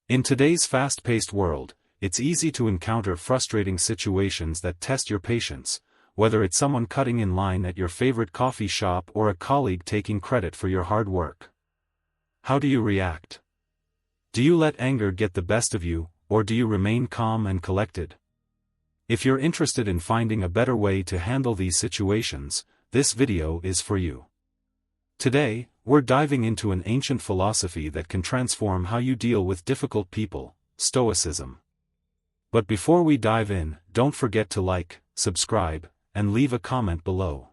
In today's fast-paced world, it's easy to encounter frustrating situations that test your patience, whether it's someone cutting in line at your favorite coffee shop or a colleague taking credit for your hard work. How do you react? Do you let anger get the best of you, or do you remain calm and collected? If you're interested in finding a better way to handle these situations, this video is for you. Today, we're diving into an ancient philosophy that can transform how you deal with difficult people, stoicism. But before we dive in, don't forget to like, subscribe, and leave a comment below.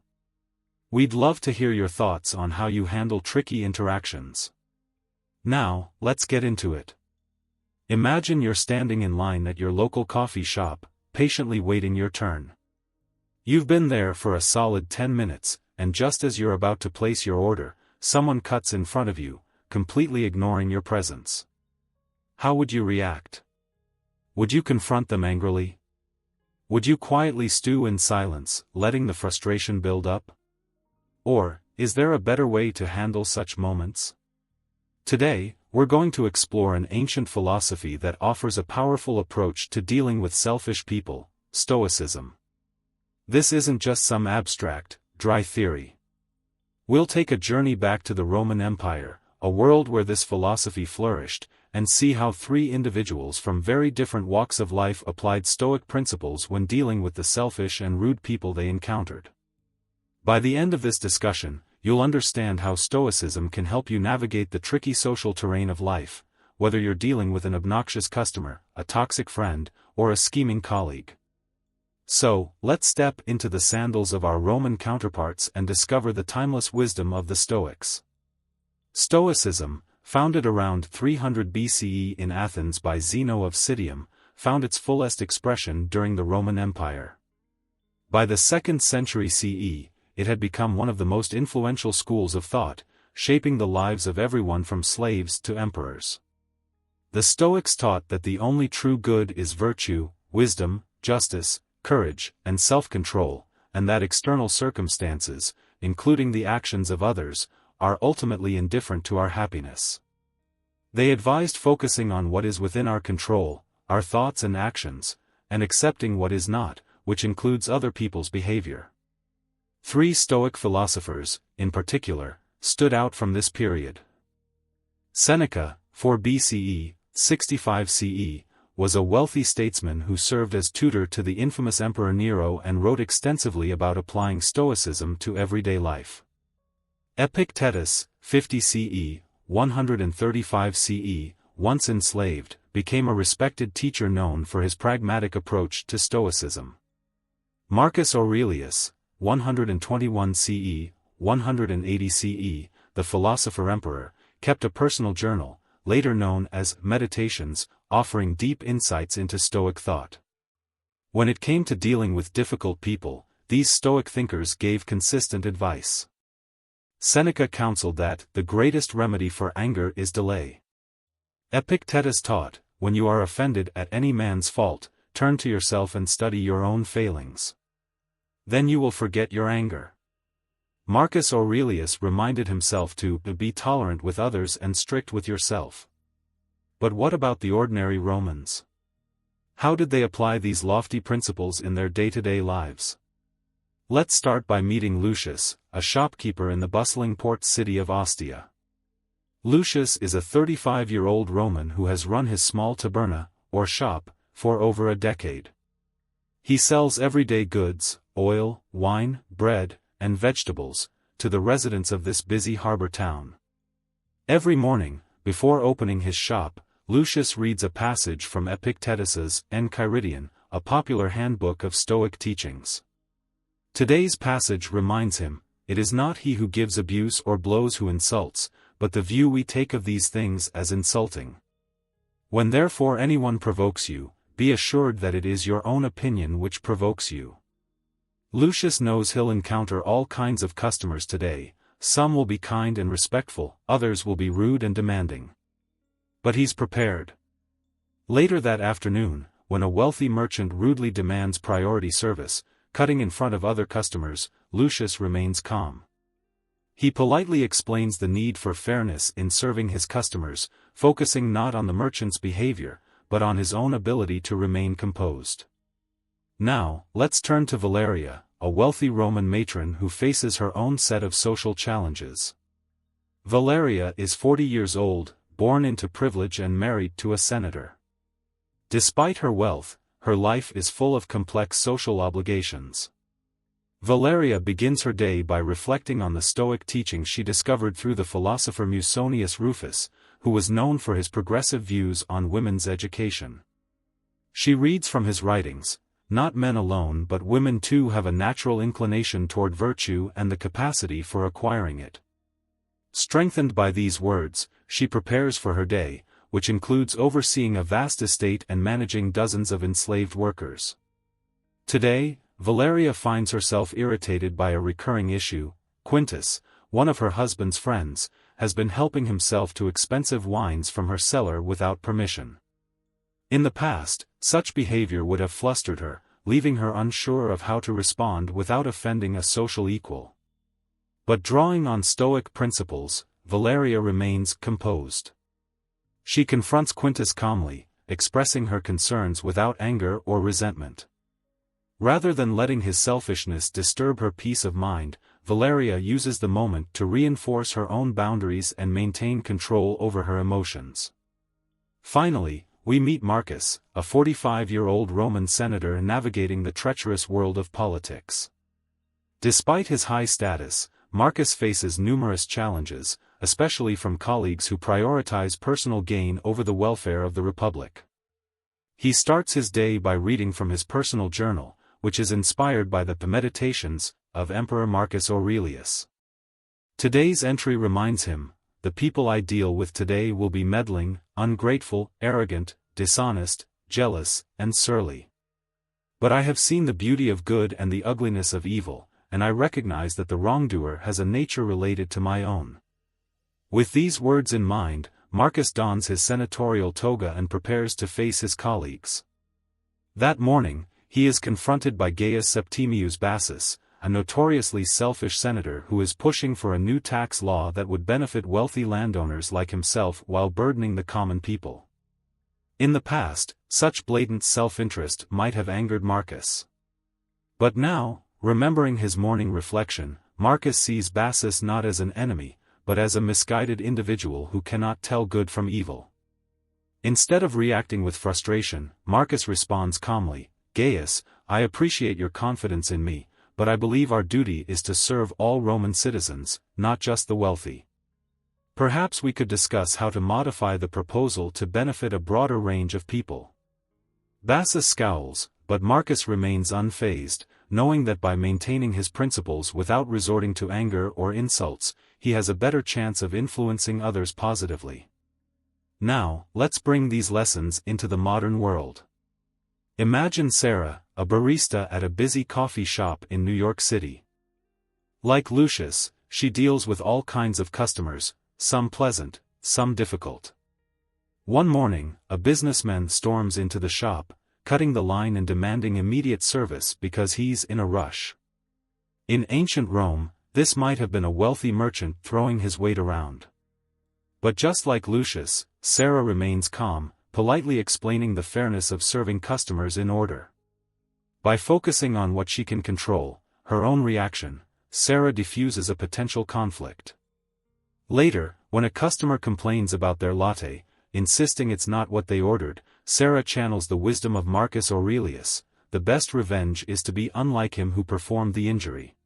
We'd love to hear your thoughts on how you handle tricky interactions. Now, let's get into it. Imagine you're standing in line at your local coffee shop, patiently waiting your turn. You've been there for a solid 10 minutes, and just as you're about to place your order, someone cuts in front of you, completely ignoring your presence. How would you react? Would you confront them angrily? Would you quietly stew in silence, letting the frustration build up? Or, is there a better way to handle such moments? Today, we're going to explore an ancient philosophy that offers a powerful approach to dealing with selfish people, stoicism. This isn't just some abstract, dry theory. We'll take a journey back to the Roman Empire, a world where this philosophy flourished, and see how three individuals from very different walks of life applied Stoic principles when dealing with the selfish and rude people they encountered. By the end of this discussion, you'll understand how Stoicism can help you navigate the tricky social terrain of life, whether you're dealing with an obnoxious customer, a toxic friend, or a scheming colleague. So, let's step into the sandals of our Roman counterparts and discover the timeless wisdom of the Stoics. Stoicism, founded around 300 BCE in Athens by Zeno of Citium, found its fullest expression during the Roman Empire. By the 2nd century CE, it had become one of the most influential schools of thought, shaping the lives of everyone from slaves to emperors. The Stoics taught that the only true good is virtue, wisdom, justice, courage, and self-control, and that external circumstances, including the actions of others, are ultimately indifferent to our happiness. They advised focusing on what is within our control, our thoughts and actions, and accepting what is not, which includes other people's behavior. Three Stoic philosophers, in particular, stood out from this period. Seneca, 4 BCE, 65 CE, was a wealthy statesman who served as tutor to the infamous Emperor Nero and wrote extensively about applying Stoicism to everyday life. Epictetus, 50 CE, 135 CE, once enslaved, became a respected teacher known for his pragmatic approach to Stoicism. Marcus Aurelius, 121 CE, 180 CE, the philosopher-emperor, kept a personal journal, later known as Meditations, offering deep insights into Stoic thought. When it came to dealing with difficult people, these Stoic thinkers gave consistent advice. Seneca counseled that the greatest remedy for anger is delay. Epictetus taught, when you are offended at any man's fault, turn to yourself and study your own failings. Then you will forget your anger. Marcus Aurelius reminded himself to be tolerant with others and strict with yourself. But what about the ordinary Romans? How did they apply these lofty principles in their day-to-day lives? Let's start by meeting Lucius, a shopkeeper in the bustling port city of Ostia. Lucius is a 35-year-old Roman who has run his small taberna, or shop, for over a decade. He sells everyday goods, oil, wine, bread, and vegetables, to the residents of this busy harbor town. Every morning, before opening his shop, Lucius reads a passage from Epictetus's Enchiridion, a popular handbook of Stoic teachings. Today's passage reminds him, it is not he who gives abuse or blows who insults, but the view we take of these things as insulting. When therefore anyone provokes you, be assured that it is your own opinion which provokes you. Lucius knows he'll encounter all kinds of customers today, some will be kind and respectful, others will be rude and demanding. But he's prepared. Later that afternoon, when a wealthy merchant rudely demands priority service, cutting in front of other customers, Lucius remains calm. He politely explains the need for fairness in serving his customers, focusing not on the merchant's behavior, but on his own ability to remain composed. Now, let's turn to Valeria, a wealthy Roman matron who faces her own set of social challenges. Valeria is 40 years old, born into privilege and married to a senator. Despite her wealth, her life is full of complex social obligations. Valeria begins her day by reflecting on the Stoic teachings she discovered through the philosopher Musonius Rufus, who was known for his progressive views on women's education. She reads from his writings, "Not men alone but women too have a natural inclination toward virtue and the capacity for acquiring it." Strengthened by these words, she prepares for her day, which includes overseeing a vast estate and managing dozens of enslaved workers. Today, Valeria finds herself irritated by a recurring issue. Quintus, one of her husband's friends, has been helping himself to expensive wines from her cellar without permission. In the past, such behavior would have flustered her, leaving her unsure of how to respond without offending a social equal. But drawing on Stoic principles, Valeria remains composed. She confronts Quintus calmly, expressing her concerns without anger or resentment. Rather than letting his selfishness disturb her peace of mind, Valeria uses the moment to reinforce her own boundaries and maintain control over her emotions. Finally, we meet Marcus, a 45-year-old Roman senator navigating the treacherous world of politics. Despite his high status, Marcus faces numerous challenges, especially from colleagues who prioritize personal gain over the welfare of the Republic. He starts his day by reading from his personal journal, which is inspired by the Meditations of Emperor Marcus Aurelius. Today's entry reminds him, "The people I deal with today will be meddling, ungrateful, arrogant, dishonest, jealous, and surly. But I have seen the beauty of good and the ugliness of evil, and I recognize that the wrongdoer has a nature related to my own." With these words in mind, Marcus dons his senatorial toga and prepares to face his colleagues. That morning, he is confronted by Gaius Septimius Bassus, a notoriously selfish senator who is pushing for a new tax law that would benefit wealthy landowners like himself while burdening the common people. In the past, such blatant self-interest might have angered Marcus. But now, remembering his morning reflection, Marcus sees Bassus not as an enemy, but as a misguided individual who cannot tell good from evil. Instead of reacting with frustration, Marcus responds calmly, "Gaius, I appreciate your confidence in me, but I believe our duty is to serve all Roman citizens, not just the wealthy. Perhaps we could discuss how to modify the proposal to benefit a broader range of people." Bassus scowls, but Marcus remains unfazed, knowing that by maintaining his principles without resorting to anger or insults, he has a better chance of influencing others positively. Now, let's bring these lessons into the modern world. Imagine Sarah, a barista at a busy coffee shop in New York City. Like Lucius, she deals with all kinds of customers, some pleasant, some difficult. One morning, a businessman storms into the shop, cutting the line and demanding immediate service because he's in a rush. In ancient Rome, this might have been a wealthy merchant throwing his weight around. But just like Lucius, Sarah remains calm, politely explaining the fairness of serving customers in order. By focusing on what she can control, her own reaction, Sarah diffuses a potential conflict. Later, when a customer complains about their latte, insisting it's not what they ordered, Sarah channels the wisdom of Marcus Aurelius: "The best revenge is to be unlike him who performed the injury."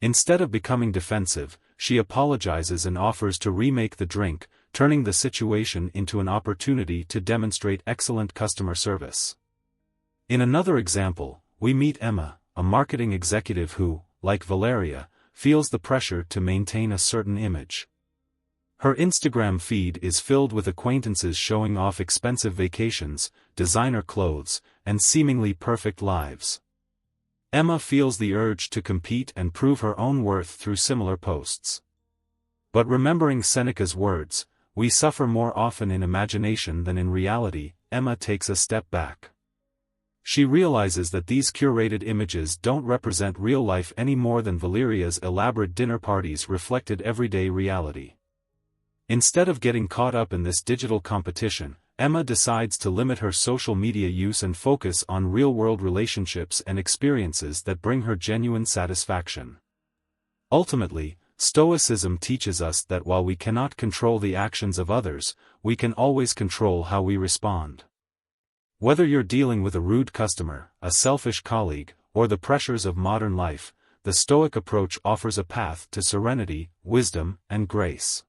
Instead of becoming defensive, she apologizes and offers to remake the drink, turning the situation into an opportunity to demonstrate excellent customer service. In another example, we meet Emma, a marketing executive who, like Valeria, feels the pressure to maintain a certain image. Her Instagram feed is filled with acquaintances showing off expensive vacations, designer clothes, and seemingly perfect lives. Emma feels the urge to compete and prove her own worth through similar posts. But remembering Seneca's words, "We suffer more often in imagination than in reality," Emma takes a step back. She realizes that these curated images don't represent real life any more than Valeria's elaborate dinner parties reflected everyday reality. Instead of getting caught up in this digital competition, Emma decides to limit her social media use and focus on real-world relationships and experiences that bring her genuine satisfaction. Ultimately, Stoicism teaches us that while we cannot control the actions of others, we can always control how we respond. Whether you're dealing with a rude customer, a selfish colleague, or the pressures of modern life, the Stoic approach offers a path to serenity, wisdom, and grace.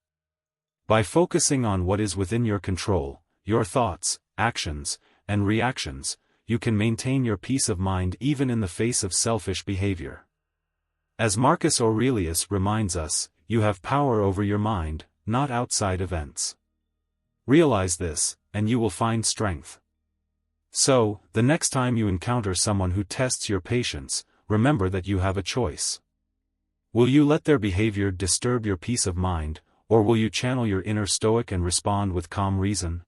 By focusing on what is within your control, your thoughts, actions, and reactions, you can maintain your peace of mind even in the face of selfish behavior. As Marcus Aurelius reminds us, you have power over your mind, not outside events. Realize this, and you will find strength. So, the next time you encounter someone who tests your patience, remember that you have a choice. Will you let their behavior disturb your peace of mind, or will you channel your inner Stoic and respond with calm reason?